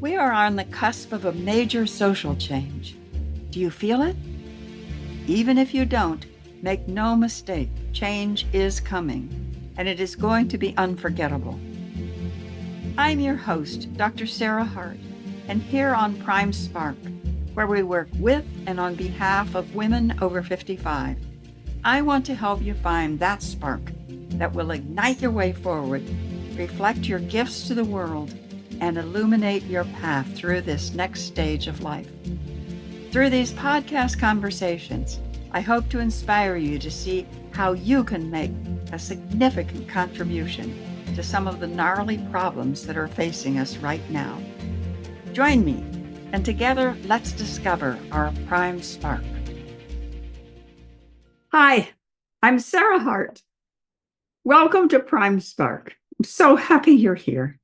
We are on the cusp of a major social change. Do you feel it? Even if you don't, make no mistake, change is coming, and it is going to be unforgettable. I'm your host, Dr. Sarah Hart, and here on Prime Spark, where we work with and on behalf of women over 55, I want to help you find that spark that will ignite your way forward, reflect your gifts to the world, and illuminate your path through this next stage of life. Through these podcast conversations, I hope to inspire you to see how you can make a significant contribution to some of the gnarly problems that are facing us right now. Join me, and together let's discover our Prime Spark. Hi, I'm Sarah Hart. Welcome to Prime Spark. I'm so happy you're here.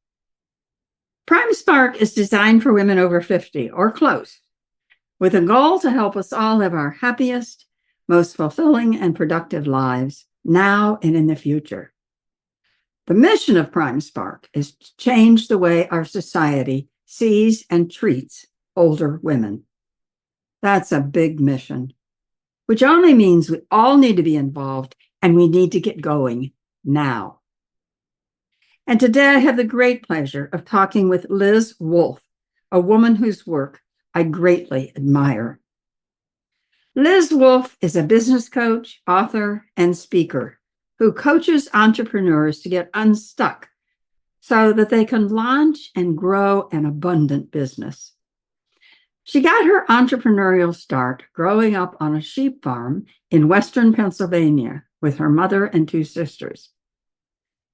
Prime Spark is designed for women over 50 or close, with a goal to help us all live our happiest, most fulfilling and productive lives now and in the future. The mission of Prime Spark is to change the way our society sees and treats older women. That's a big mission, which only means we all need to be involved and we need to get going now. And today I have the great pleasure of talking with Liz Wolfe, a woman whose work I greatly admire. Liz Wolfe is a business coach, author, and speaker who coaches entrepreneurs to get unstuck so that they can launch and grow an abundant business. She got her entrepreneurial start growing up on a sheep farm in Western Pennsylvania with her mother and two sisters.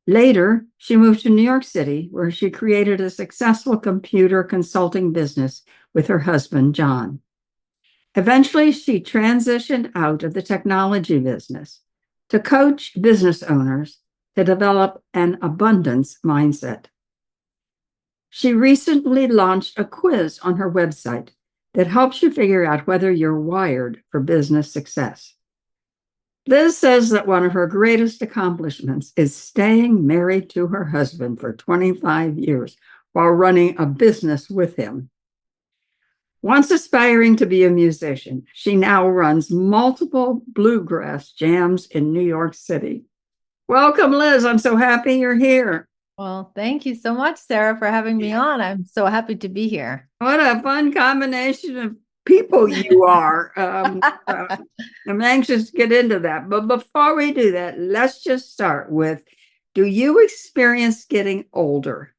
Later, she moved to New York City, where she created a successful computer consulting business with her husband, John. Eventually, she transitioned out of the technology business to coach business owners to develop an abundance mindset. She recently launched a quiz on her website that helps you figure out whether you're wired for business success. Liz says that one of her greatest accomplishments is staying married to her husband for 25 years while running a business with him. Once aspiring to be a musician, she now runs multiple bluegrass jams in New York City. Welcome, Liz. I'm so happy you're here. Well, thank you so much, Sarah, for having me on. I'm so happy to be here. What a fun combination of people you are. I'm anxious to get into that. But before we do that, let's just start with, do you experience getting older?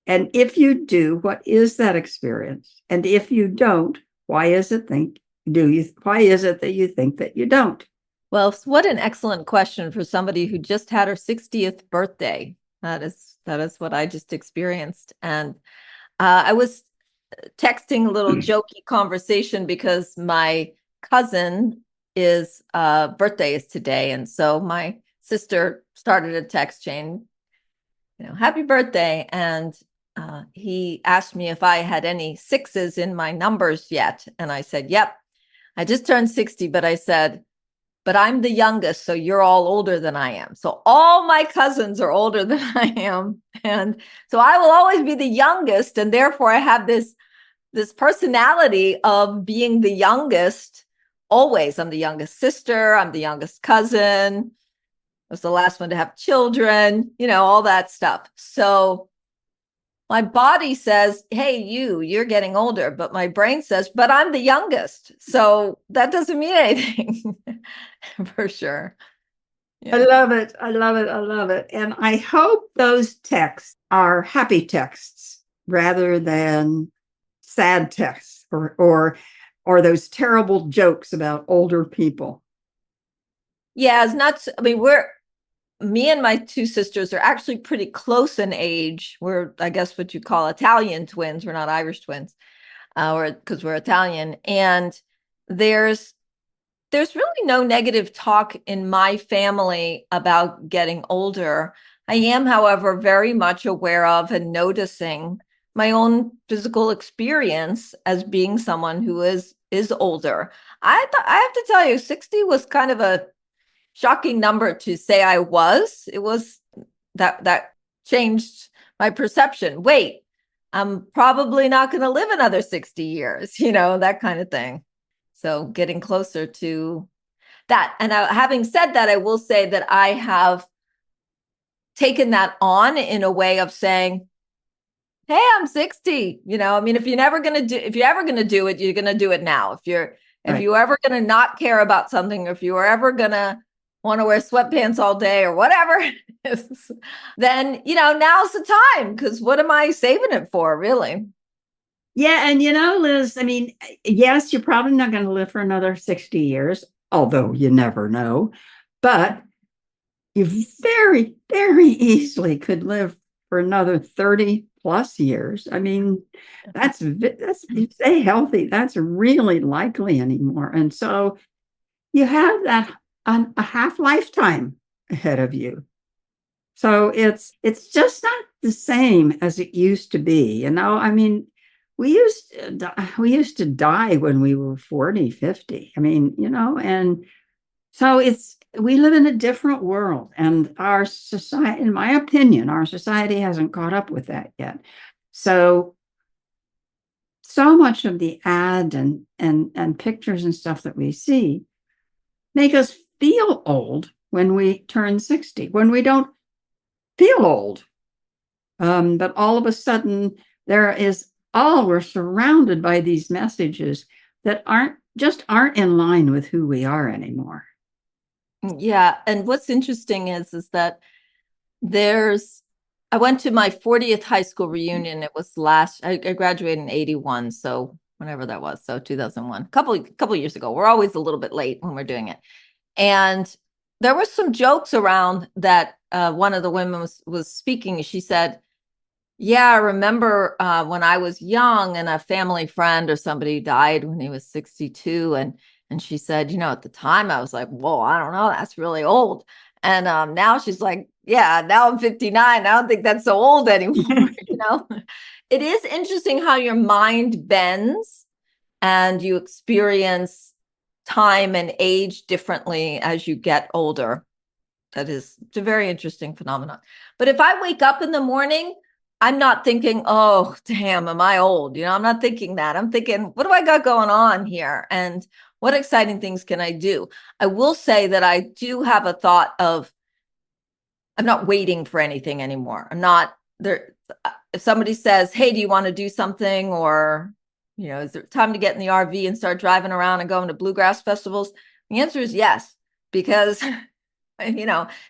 And if you do, what is that experience? And if you don't, why is it that you think that you don't? Well, what an excellent question for somebody who just had her 60th birthday. That is what I just experienced. And I was texting a little jokey conversation because my cousin birthday is today. And so my sister started a text chain, happy birthday. And he asked me if I had any sixes in my numbers yet. And I said, yep, I just turned 60, but I said, but I'm the youngest, so you're all older than I am. So all my cousins are older than I am. And so I will always be the youngest. And therefore I have this personality of being the youngest always. I'm the youngest sister. I'm the youngest cousin. I was the last one to have children, all that stuff. So my body says, hey, you're getting older, but my brain says, but I'm the youngest. So that doesn't mean anything for sure. Yeah. I love it. I love it. I love it. And I hope those texts are happy texts rather than sad texts or those terrible jokes about older people. Yeah, it's not, me and my two sisters are actually pretty close in age. We're, I guess, what you call Italian twins. We're not Irish twins, because we're Italian. And there's really no negative talk in my family about getting older. I am, however, very much aware of and noticing my own physical experience as being someone who is older. I have to tell you, 60 was kind of a shocking number to say I was. It was that changed my perception. Wait, I'm probably not going to live another 60 years, that kind of thing. So getting closer to that. And having said that, I will say that I have taken that on in a way of saying, hey, I'm 60. I mean, if you're ever going to do it, you're going to do it now. If you're ever going to not care about something, or if you are ever going to want to wear sweatpants all day or whatever it is, then, now's the time, because what am I saving it for, really? Yeah. And, Liz, I mean, yes, you're probably not going to live for another 60 years, although you never know. But you very, very easily could live for another 30 plus years. I mean, that's you stay healthy. That's really likely anymore. And so you have that a half lifetime ahead of you. So it's just not the same as it used to be. I mean, we used to die when we were 40, 50. I mean, and so we live in a different world, and our society, in my opinion, our society hasn't caught up with that yet. So much of the ad and pictures and stuff that we see make us feel old when we turn 60, when we don't feel old. But all of a sudden we're surrounded by these messages that aren't in line with who we are anymore. Yeah. And what's interesting is that I went to my 40th high school reunion. It was I graduated in 81. So whenever that was. So 2001, couple years ago. We're always a little bit late when we're doing it. And there were some jokes around that. One of the women was speaking. She said, yeah, I remember when I was young and a family friend or somebody died when he was 62. And she said, at the time I was like, whoa, I don't know, that's really old. And now she's like, yeah, now I'm 59. I don't think that's so old anymore. It is interesting how your mind bends and you experience time and age differently as you get older. It's a very interesting phenomenon. But if I wake up in the morning, I'm not thinking, oh, damn, am I old? I'm not thinking that. I'm thinking, what do I got going on here? And what exciting things can I do? I will say that I do have a thought of, I'm not waiting for anything anymore. I'm not there. If somebody says, hey, do you want to do something? Or, is there time to get in the RV and start driving around and going to bluegrass festivals? The answer is yes, because,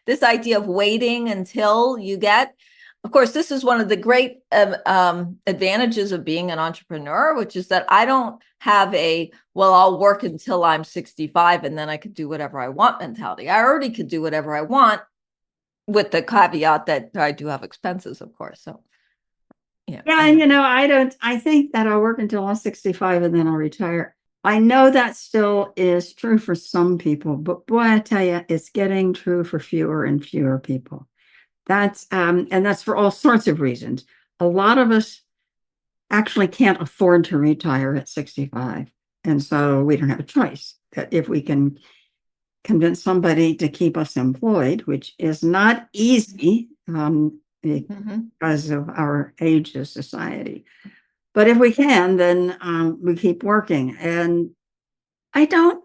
this idea of waiting until you get, of course, this is one of the great advantages of being an entrepreneur, which is that I don't have I'll work until I'm 65 and then I could do whatever I want mentality. I already could do whatever I want, with the caveat that I do have expenses, of course. So, yeah. And, I think that I'll work until I'm 65 and then I'll retire. I know that still is true for some people, but boy, I tell you, it's getting true for fewer and fewer people. And that's for all sorts of reasons. A lot of us actually can't afford to retire at 65. And so we don't have a choice. That if we can convince somebody to keep us employed, which is not easy because of our age of society. But if we can, then we keep working. And I don't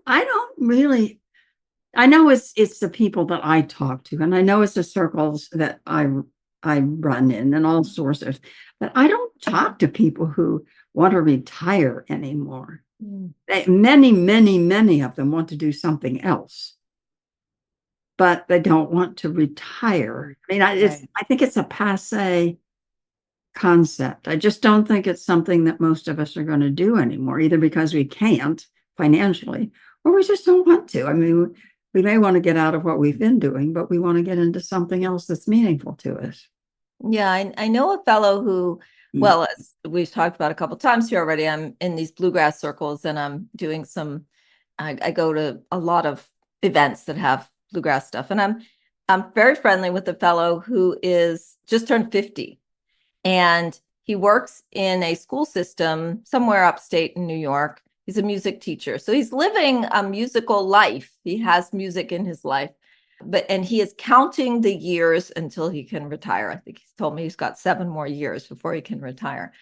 really. I know it's the people that I talk to, and I know it's the circles that I run in, and all sorts of. But I don't talk to people who want to retire anymore. Many of them want to do something else, but they don't want to retire. I mean, I think it's a passé concept. I just don't think it's something that most of us are going to do anymore, either because we can't financially, or we just don't want to. I mean, we may want to get out of what we've been doing, but we want to get into something else that's meaningful to us. Yeah, I know a fellow who, well, as we've talked about a couple of times here already, I'm in these bluegrass circles and I'm doing I go to a lot of events that have bluegrass stuff. And I'm very friendly with a fellow who is just turned 50. And he works in a school system somewhere upstate in New York. He's a music teacher. So he's living a musical life. He has music in his life. And he is counting the years until he can retire. I think he's told me he's got 7 more years before he can retire.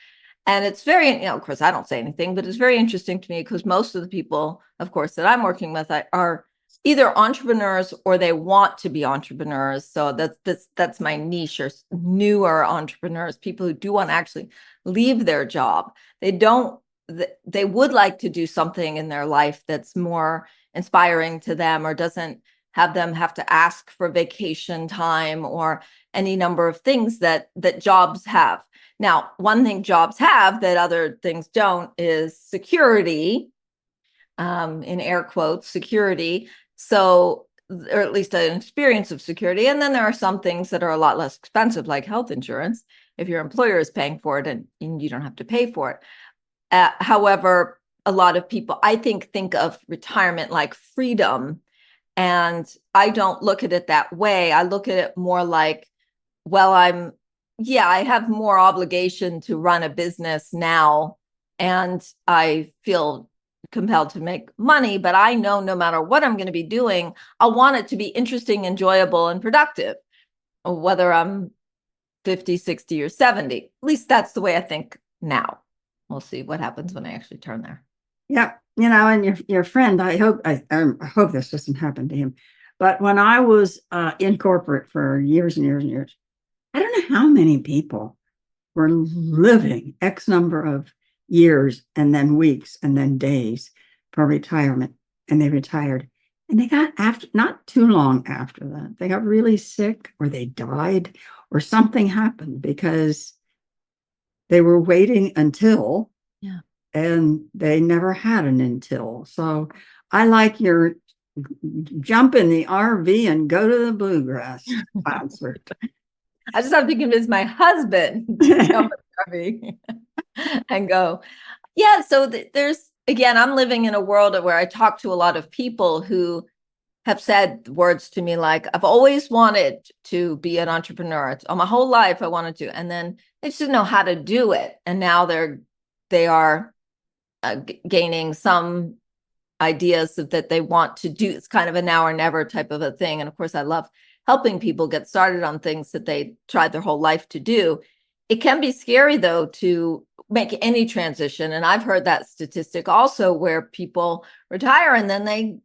And it's very, of course, I don't say anything, but it's very interesting to me because most of the people, of course, that I'm working with are either entrepreneurs or they want to be entrepreneurs. So that's my niche, or newer entrepreneurs, people who do want to actually leave their job. They would like to do something in their life that's more inspiring to them, or doesn't have them have to ask for vacation time or any number of things that jobs have. Now, one thing jobs have that other things don't is security, in air quotes, security. So, or at least an experience of security. And then there are some things that are a lot less expensive, like health insurance, if your employer is paying for it and you don't have to pay for it. However, a lot of people, I think of retirement like freedom. And I don't look at it that way. I look at it more like, well, I have more obligation to run a business now, and I feel compelled to make money, but I know no matter what I'm going to be doing, I want it to be interesting, enjoyable, and productive, whether I'm 50, 60, or 70. At least that's the way I think now. We'll see what happens when I actually turn there. Yeah, and your friend, I hope this doesn't happen to him. But when I was in corporate for years and years and years, I don't know how many people were living X number of years and then weeks and then days for retirement, and they retired. And they got, after not too long after that, they got really sick, or they died, or something happened because they were waiting until, and they never had an until. So I like your jump in the RV and go to the bluegrass concert. I just have to convince my husband to jump in the RV and go. Yeah, so there's, again, I'm living in a world where I talk to a lot of people who have said words to me like, I've always wanted to be an entrepreneur. My whole life I wanted to, and then they just didn't know how to do it. And now they are gaining some ideas that they want to do. It's kind of a now or never type of a thing. And of course, I love helping people get started on things that they tried their whole life to do. It can be scary, though, to make any transition. And I've heard that statistic also, where people retire and then they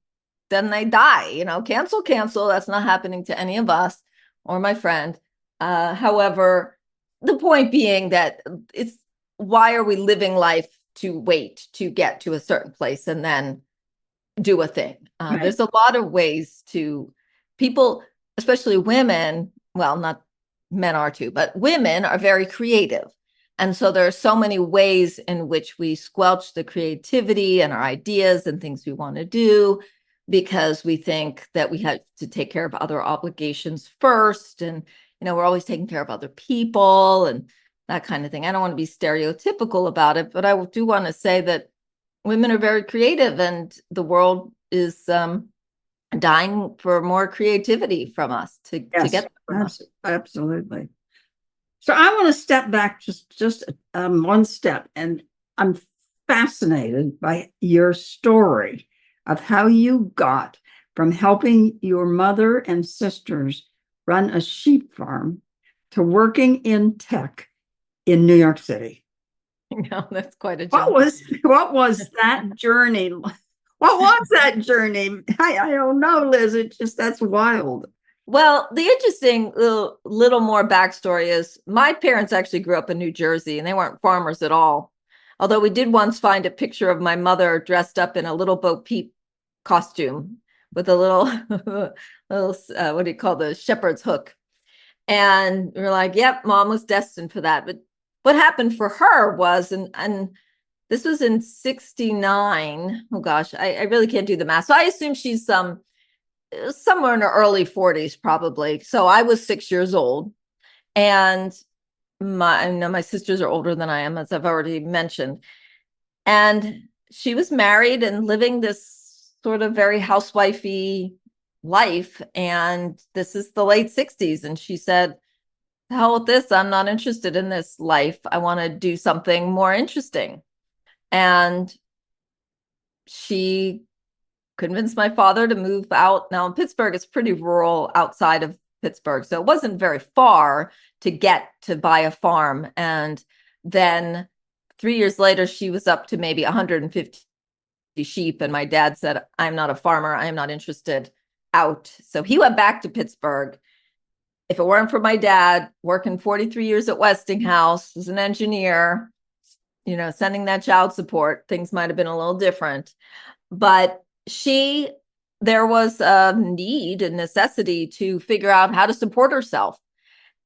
die, cancel. That's not happening to any of us or my friend. However, the point being that it's, why are we living life to wait to get to a certain place and then do a thing? Right. There's a lot of ways to people, especially women. Well, not men are too, but women are very creative. And so there are so many ways in which we squelch the creativity and our ideas and things we want to do, because we think that we have to take care of other obligations first. And, we're always taking care of other people and that kind of thing. I don't want to be stereotypical about it, but I do want to say that women are very creative, and the world is dying for more creativity from us to get from us. Absolutely. So I want to step back just one step, and I'm fascinated by your story of how you got from helping your mother and sisters run a sheep farm to working in tech in New York City. No, that's quite a jump. What was that journey? What was that journey? I don't know, Liz. It's just, that's wild. Well, the interesting little more backstory is my parents actually grew up in New Jersey, and they weren't farmers at all. Although we did once find a picture of my mother dressed up in a little Bo Peep costume with a little, what do you call the shepherd's hook? And we were like, yep, Mom was destined for that. But what happened for her was, and this was in 1969. Oh gosh, I really can't do the math. So I assume she's somewhere in her early 40s, probably. So I was 6 years old, and my sisters are older than I am, as I've already mentioned. And she was married and living this sort of very housewifey life. And this is the late 60s. And she said, the hell with this. I'm not interested in this life. I want to do something more interesting. And she convinced my father to move out. Now in Pittsburgh, it's pretty rural outside of Pittsburgh, so it wasn't very far to get to buy a farm. And then 3 years later, she was up to maybe 150 sheep. And my dad said, I'm not a farmer. I am not interested, out. So he went back to Pittsburgh. If it weren't for my dad working 43 years at Westinghouse as an engineer, sending that child support, things might have been a little different. But there was a need and necessity to figure out how to support herself.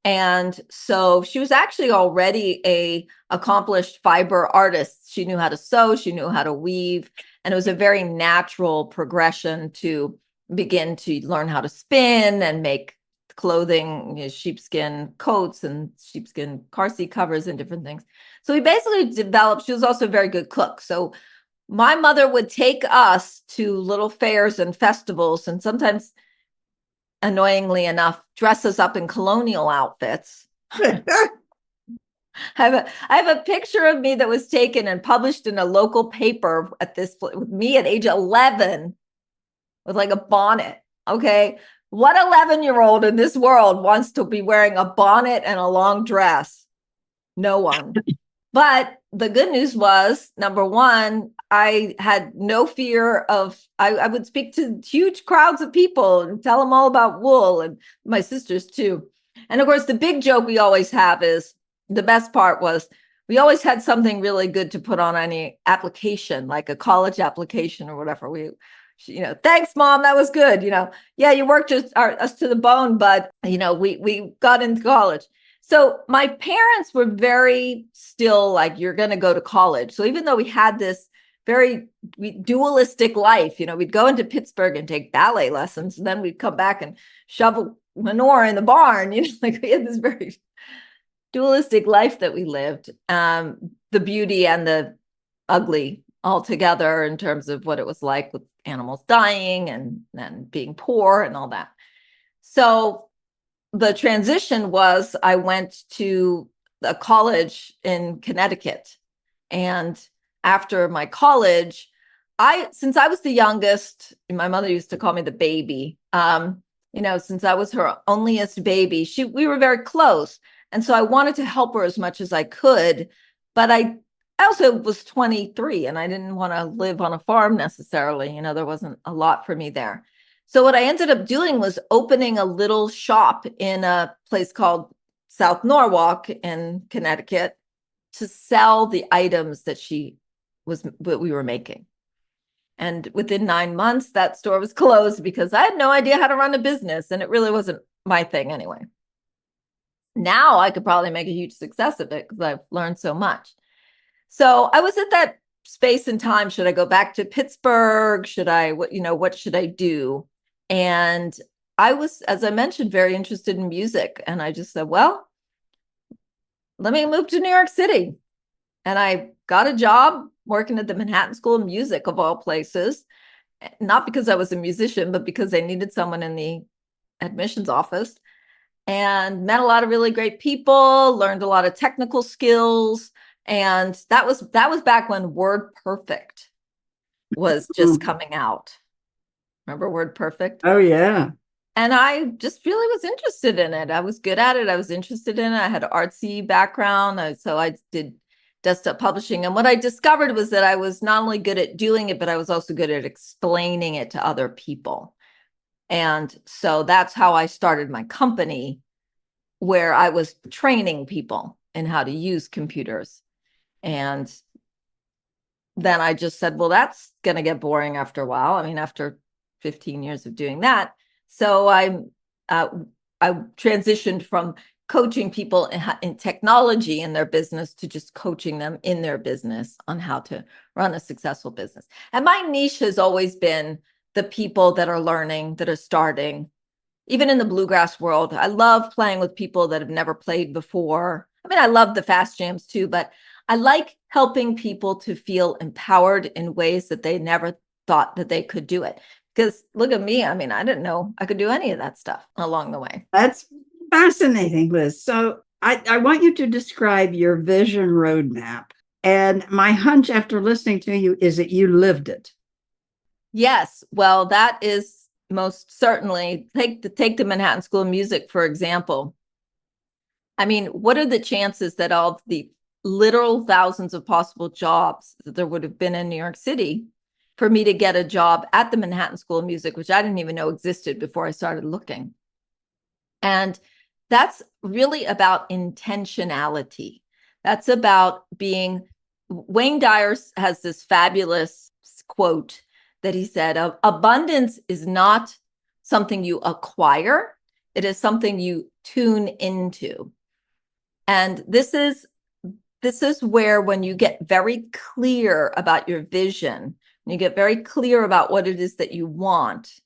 And so she was actually already a accomplished fiber artist. She knew how to sew, she knew how to weave, and it was a very natural progression to begin to learn how to spin and make clothing, sheepskin coats and sheepskin car seat covers and different things. So we basically developed, she was also a very good cook. So my mother would take us to little fairs and festivals, and sometimes, annoyingly enough, dress us up in colonial outfits. I have a picture of me that was taken and published in a local paper with me at age 11 with like a bonnet. Okay. What 11-year-old in this world wants to be wearing a bonnet and a long dress? No one. But the good news was, number one, I had no fear of, I would speak to huge crowds of people and tell them all about wool, and my sisters too. And of course, the big joke we always have is, the best part was, we always had something really good to put on any application, like a college application or whatever. Thanks, Mom, that was good. Yeah, you worked us to the bone, but we got into college. So my parents were very still like, you're going to go to college. So even though we had this very dualistic life, we'd go into Pittsburgh and take ballet lessons, and then we'd come back and shovel manure in the barn. Like we had this very dualistic life that we lived, the beauty and the ugly all together in terms of what it was like with animals dying and being poor and all that. So the transition was, I went to a college in Connecticut. And after my college, since I was the youngest, my mother used to call me the baby. Since I was her onlyest baby, we were very close. And so I wanted to help her as much as I could. But I also was 23 and I didn't want to live on a farm necessarily. There wasn't a lot for me there. So what I ended up doing was opening a little shop in a place called South Norwalk in Connecticut to sell the items that we were making. And within 9 months, that store was closed because I had no idea how to run a business, and it really wasn't my thing anyway. Now I could probably make a huge success of it because I've learned so much. So I was at that space and time. Should I go back to Pittsburgh? What should I do? And I was, as I mentioned, very interested in music. And I just said, well, let me move to New York City. And I got a job working at the Manhattan School of Music, of all places, not because I was a musician, but because they needed someone in the admissions office, and met a lot of really great people, learned a lot of technical skills. And that was back when WordPerfect was just coming out. Remember WordPerfect? Oh, yeah. And I just really was interested in it. I was good at it. I was interested in it. I had an artsy background. So I did desktop publishing. And what I discovered was that I was not only good at doing it, but I was also good at explaining it to other people. And so that's how I started my company, where I was training people in how to use computers. And then I just said, well, that's going to get boring after a while. I mean, after 15 years of doing that. So I transitioned from coaching people in technology in their business to just coaching them in their business on how to run a successful business. And my niche has always been the people that are learning, that are starting. Even in the bluegrass world, I love playing with people that have never played before. I mean, I love the fast jams too, but I like helping people to feel empowered in ways that they never thought that they could do it. Because look at me. I mean, I didn't know I could do any of that stuff along the way. That's fascinating, Liz. So I want you to describe your vision roadmap. And my hunch after listening to you is that you lived it. Yes. Well, that is most certainly take the Manhattan School of Music, for example. I mean, what are the chances that all of the literal thousands of possible jobs that there would have been in New York City for me to get a job at the Manhattan School of Music, which I didn't even know existed before I started looking? And that's really about intentionality. That's about being, Wayne Dyer has this fabulous quote that he said, abundance is not something you acquire, it is something you tune into. And this is where, when you get very clear about your vision, when you get very clear about what it is that you want,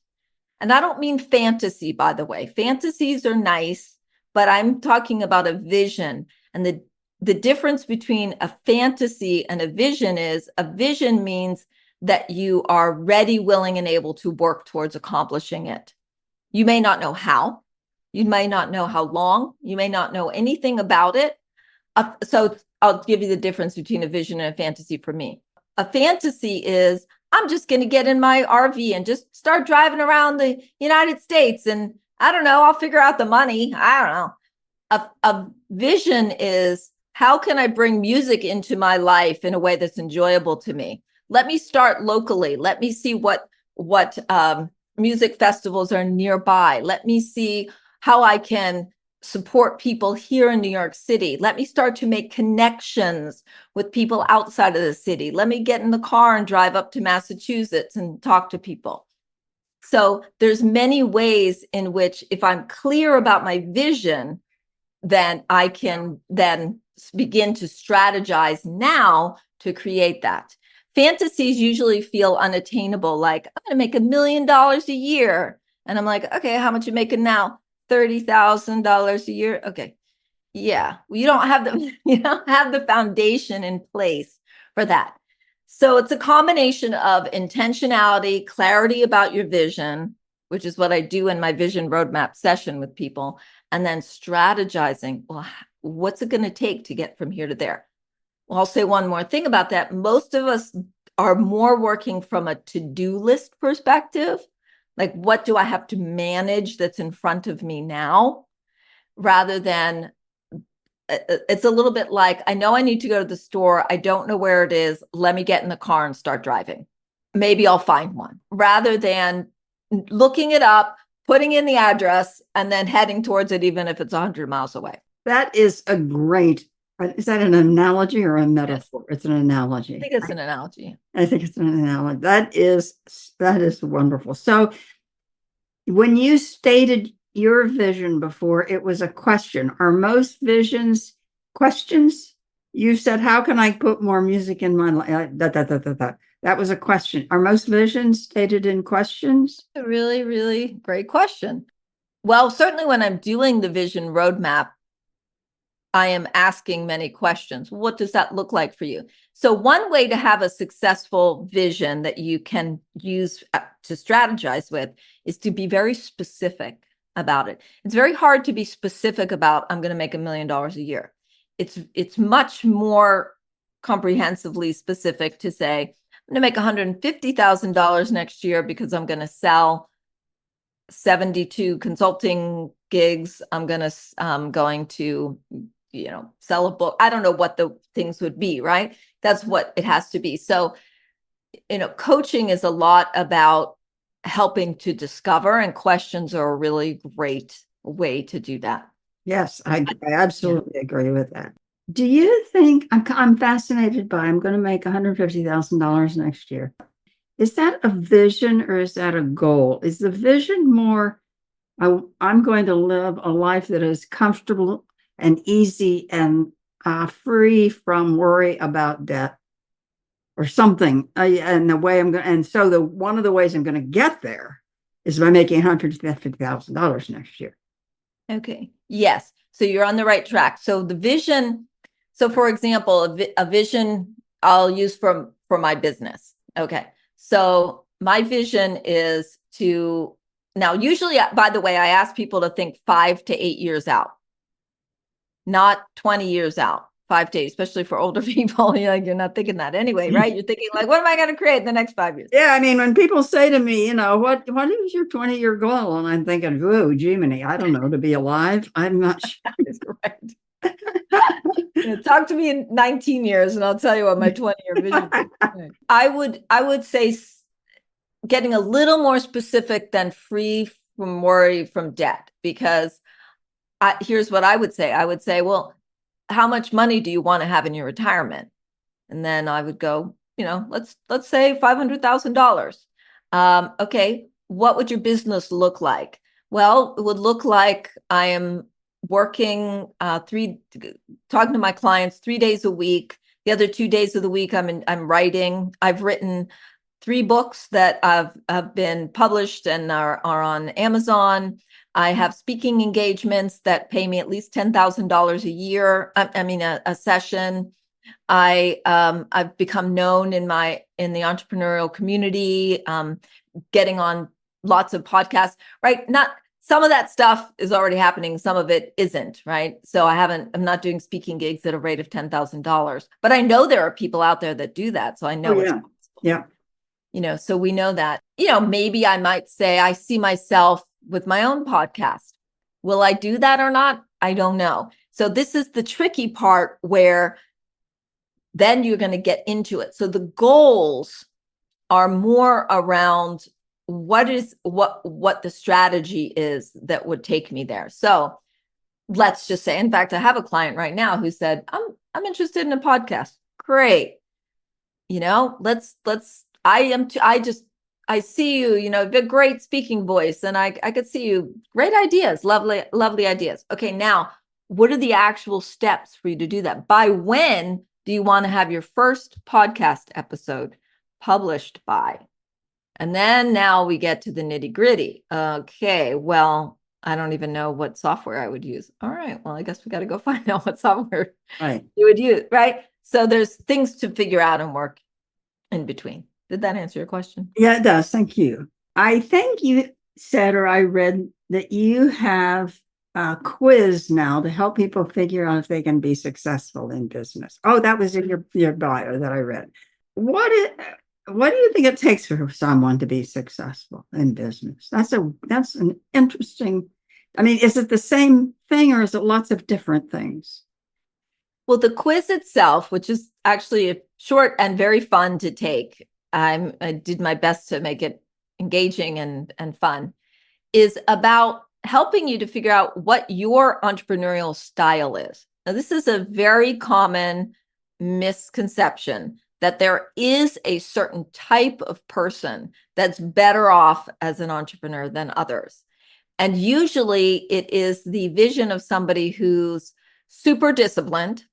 and I don't mean fantasy, by the way. Fantasies are nice, but I'm talking about a vision. And the difference between a fantasy and a vision is, a vision means that you are ready, willing, and able to work towards accomplishing it. You may not know how. You may not know how long. You may not know anything about it. So I'll give you the difference between a vision and a fantasy for me. A fantasy is, I'm just going to get in my RV and just start driving around the United States. And I don't know, I'll figure out the money. I don't know. A vision is, how can I bring music into my life in a way that's enjoyable to me? Let me start locally. Let me see what music festivals are nearby. Let me see how I can support people here in New York City. Let me start to make connections with people outside of the city. Let me get in the car and drive up to Massachusetts and talk to people. So there's many ways in which, if I'm clear about my vision, then I can then begin to strategize now to create that. Fantasies usually feel unattainable, like, I'm going to make $1 million a year. And I'm like, okay, how much you making now? $30,000 a year. Okay. Yeah. Well, you don't have the foundation in place for that. So it's a combination of intentionality, clarity about your vision, which is what I do in my vision roadmap session with people, and then strategizing. Well, what's it going to take to get from here to there? Well, I'll say one more thing about that. Most of us are more working from a to-do list perspective. Like, what do I have to manage that's in front of me now? Rather than, it's a little bit like, I know I need to go to the store. I don't know where it is. Let me get in the car and start driving. Maybe I'll find one. Rather than looking it up, putting in the address, and then heading towards it, even if it's 100 miles away. That is a great, is that an analogy or a metaphor? Yes. It's an analogy. I think it's an analogy. I think it's an analogy. That is wonderful. So when you stated your vision before, it was a question. Are most visions questions? You said, how can I put more music in my life? That was a question. Are most visions stated in questions? A really, really great question. Well, certainly when I'm doing the vision roadmap, I am asking many questions. What does that look like for you? So one way to have a successful vision that you can use to strategize with is to be very specific about it. It's very hard to be specific about, I'm going to make $1 million a year. It's much more comprehensively specific to say, I'm going to make $150,000 next year because I'm going to sell 72 consulting gigs. I'm going to sell a book. I don't know what the things would be, right? That's what it has to be. So, coaching is a lot about helping to discover, and questions are a really great way to do that. Yes, I absolutely agree with that. Do you think, I'm fascinated by, I'm going to make $150,000 next year. Is that a vision or is that a goal? Is the vision more, I'm going to live a life that is comfortable and easy and free from worry about debt or something? And the way I'm going, and so one of the ways I'm going to get there is by making $150,000 next year. Okay. Yes. So you're on the right track. So the vision. So for example, a vision I'll use for my business. Okay. So my vision is to, now usually, by the way, I ask people to think 5 to 8 years out, not 20 years out, 5 days, especially for older people. You're not thinking that anyway, right? You're thinking like, what am I going to create in the next 5 years? Yeah, I mean, when people say to me, what is your 20-year goal? And I'm thinking, whoa, Jiminy, I don't know, to be alive. I'm not sure. Right. Talk to me in 19 years and I'll tell you what my 20-year vision is. I would say getting a little more specific than free from worry from debt, because here's what I would say. I would say, well, how much money do you want to have in your retirement? And then I would go, let's say $500,000. Okay, what would your business look like? Well, it would look like I am working talking to my clients 3 days a week. The other 2 days of the week, I'm writing. I've written 3 books that have been published and are on Amazon. I have speaking engagements that pay me at least $10,000 a year. A session. I've become known in the entrepreneurial community, getting on lots of podcasts, right? Not some of that stuff is already happening. Some of it isn't, right? So I'm not doing speaking gigs at a rate of $10,000, but I know there are people out there that do that. So I know it's possible. Yeah. So we know that, maybe I might say, I see myself with my own podcast. Will I do that or not? I don't know. So this is the tricky part where then you're going to get into it. So the goals are more around what the strategy is that would take me there. So let's just say, in fact, I have a client right now who said, I'm interested in a podcast. Great. I see you, you have a great speaking voice, and I could see you. Great ideas, lovely, lovely ideas. Okay, now what are the actual steps for you to do that? By when do you want to have your first podcast episode published by? And then now we get to the nitty gritty. Okay, well, I don't even know what software I would use. All right, well, I guess we got to go find out what software you would use, right? So there's things to figure out and work in between. Did that answer your question? Yeah, it does. Thank you. I think you said, or I read, that you have a quiz now to help people figure out if they can be successful in business. Oh, that was in your bio that I read. What do you think it takes for someone to be successful in business? That's an interesting. I mean, is it the same thing or is it lots of different things? Well, the quiz itself, which is actually short and very fun to take, I did my best to make it engaging and fun, is about helping you to figure out what your entrepreneurial style is. Now, this is a very common misconception that there is a certain type of person that's better off as an entrepreneur than others. And usually it is the vision of somebody who's super disciplined,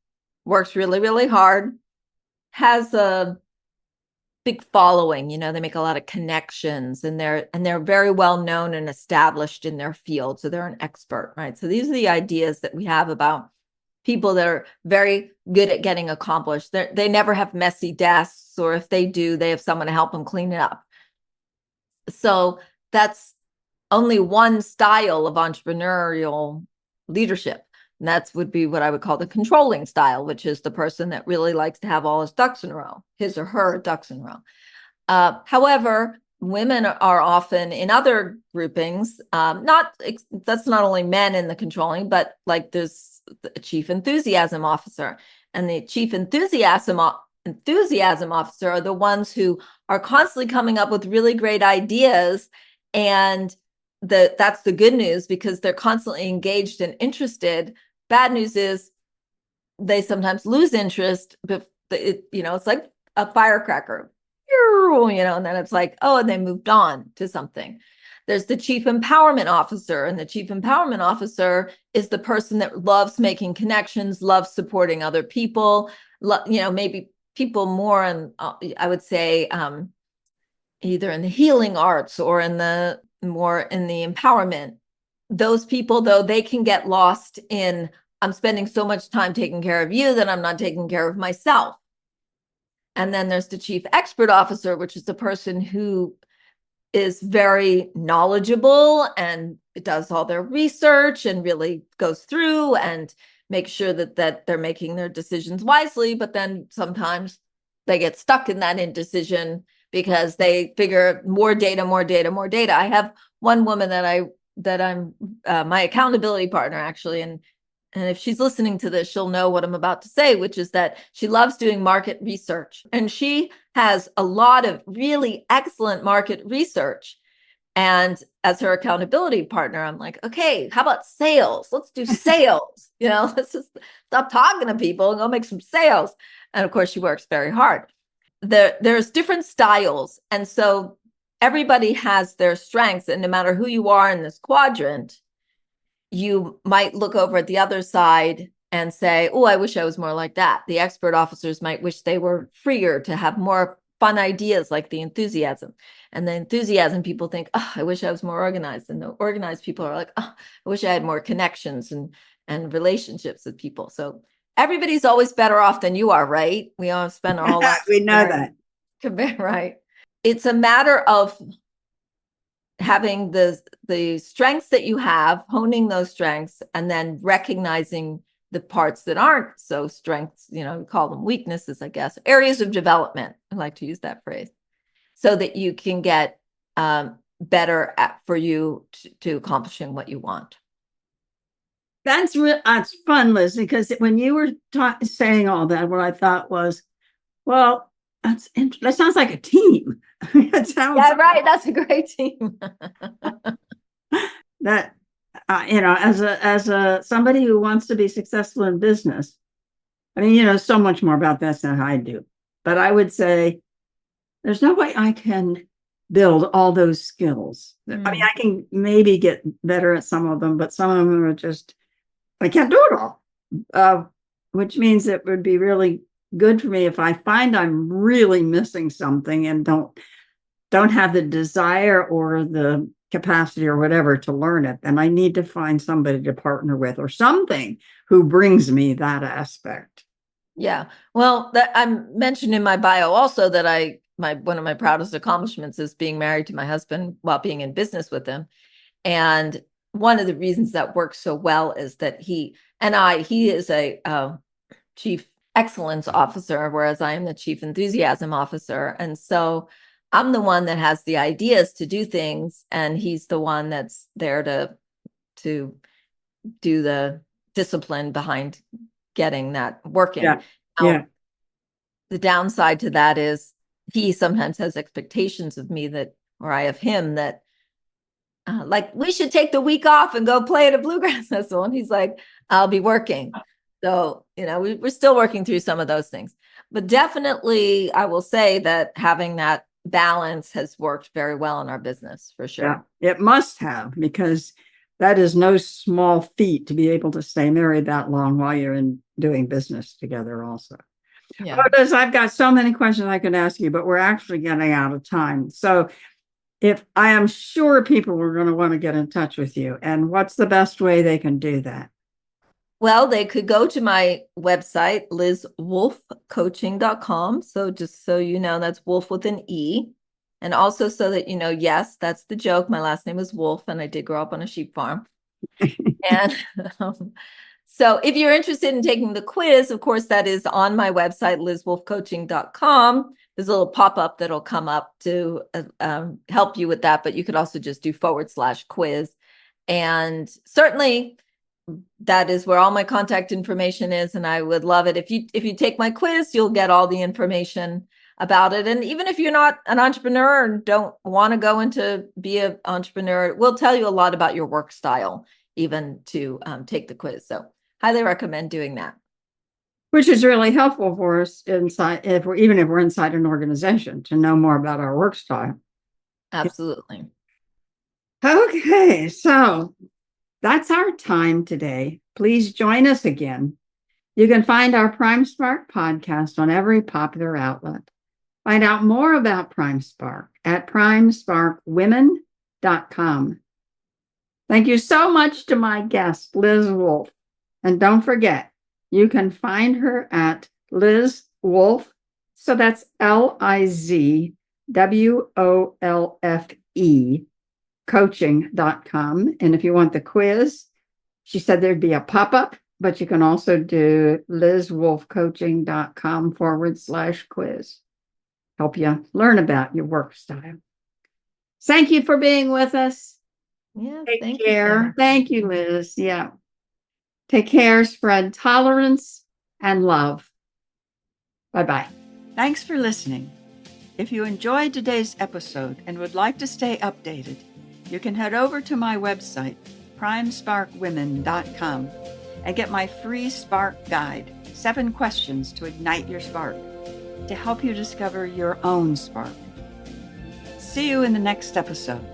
works really, really hard, has a big following, they make a lot of connections, and they're very well known and established in their field. So they're an expert, right? So these are the ideas that we have about people that are very good at getting accomplished. They never have messy desks, or if they do, they have someone to help them clean it up. So that's only one style of entrepreneurial leadership. And that would be what I would call the controlling style, which is the person that really likes to have all his ducks in a row, his or her ducks in a row. However, women are often in other groupings. That's not only men in the controlling, but like there's the chief enthusiasm officer, and the chief enthusiasm officer are the ones who are constantly coming up with really great ideas. And that's the good news, because they're constantly engaged and interested. Bad news is they sometimes lose interest, but it's like a firecracker, and then it's like, oh, and they moved on to something. There's the chief empowerment officer, and the chief empowerment officer is the person that loves making connections, loves supporting other people, maybe people more, and I would say either in the healing arts or more in the empowerment. Those people, though, they can get lost in, I'm spending so much time taking care of you that I'm not taking care of myself. And then there's the chief expert officer, which is the person who is very knowledgeable and does all their research and really goes through and make sure that they're making their decisions wisely, but then sometimes they get stuck in that indecision because they figure more data, more data, more data. I have one woman that I'm my accountability partner, actually, and if she's listening to this, she'll know what I'm about to say, which is that she loves doing market research, and she has a lot of really excellent market research. And as her accountability partner, I'm like, okay, how about sales? Let's do sales. Let's just stop talking to people and go make some sales. And of course, she works very hard. There's different styles. And so everybody has their strengths. And no matter who you are in this quadrant, you might look over at the other side and say, oh, I wish I was more like that. The expert officers might wish they were freer to have more fun ideas, like the enthusiasm. And the enthusiasm people think, oh, I wish I was more organized. And the organized people are like, oh, I wish I had more connections and relationships with people. So everybody's always better off than you are, right? We all spend our whole lives. We know that. Right. It's a matter of having the strengths that you have, honing those strengths, and then recognizing the parts that aren't so strengths, we call them weaknesses, I guess, areas of development. I like to use that phrase, so that you can get better for you to accomplishing what you want. That's fun, Liz, because when you were saying all that, what I thought was, well, that sounds like a team. It sounds right. That's a great team. That as a somebody who wants to be successful in business, I mean, you know so much more about this than I do, but I would say there's no way I can build all those skills. I mean, I can maybe get better at some of them, but some of them are just, I can't do it all, which means it would be really good for me if I find I'm really missing something and don't have the desire or the capacity or whatever to learn it, then I need to find somebody to partner with or something who brings me that aspect. Yeah. Well, that I mentioned in my bio also that one of my proudest accomplishments is being married to my husband while being in business with him. And one of the reasons that works so well is that he is a chief excellence officer, whereas I am the chief enthusiasm officer. And so I'm the one that has the ideas to do things, and he's the one that's there to do the discipline behind getting that working. Yeah. Now, the downside to that is he sometimes has expectations of me or I have him that, like, we should take the week off and go play at a bluegrass festival. And he's like, I'll be working. So, we're still working through some of those things. But definitely, I will say that having that balance has worked very well in our business, for sure. Yeah, it must have, because that is no small feat to be able to stay married that long while you're doing business together also. Yeah. Liz, I've got so many questions I could ask you, but we're actually getting out of time. So I am sure people are going to want to get in touch with you. And what's the best way they can do that? Well, they could go to my website, lizwolfecoaching.com. So just so you know, that's Wolf with an E. And also so that you know, yes, that's the joke. My last name is Wolf, and I did grow up on a sheep farm. And so if you're interested in taking the quiz, of course, that is on my website, lizwolfecoaching.com. There's a little pop-up that'll come up to help you with that, but you could also just do /quiz. And certainly that is where all my contact information is. And I would love it if you take my quiz, you'll get all the information about it. And even if you're not an entrepreneur and don't want to go into be an entrepreneur, we'll tell you a lot about your work style, even to take the quiz. So highly recommend doing that. Which is really helpful for us inside, even if we're inside an organization, to know more about our work style. Absolutely. Okay, so that's our time today. Please join us again. You can find our Prime Spark podcast on every popular outlet. Find out more about Prime Spark at primesparkwomen.com. Thank you so much to my guest, Liz Wolfe. And don't forget, you can find her at Liz Wolfe. So that's LizWolfe coaching.com. And if you want the quiz, she said there'd be a pop-up but you can also do lizwolfcoaching.com/quiz. Help you learn about your work style. Thank you for being with us. Yeah, Take thank you, care. Sarah. Thank you, Liz. Yeah. Take care, spread tolerance and love. Bye-bye. Thanks for listening. If you enjoyed today's episode and would like to stay updated, you can head over to my website, primesparkwomen.com, and get my free Spark Guide, 7 questions to ignite your spark, to help you discover your own spark. See you in the next episode.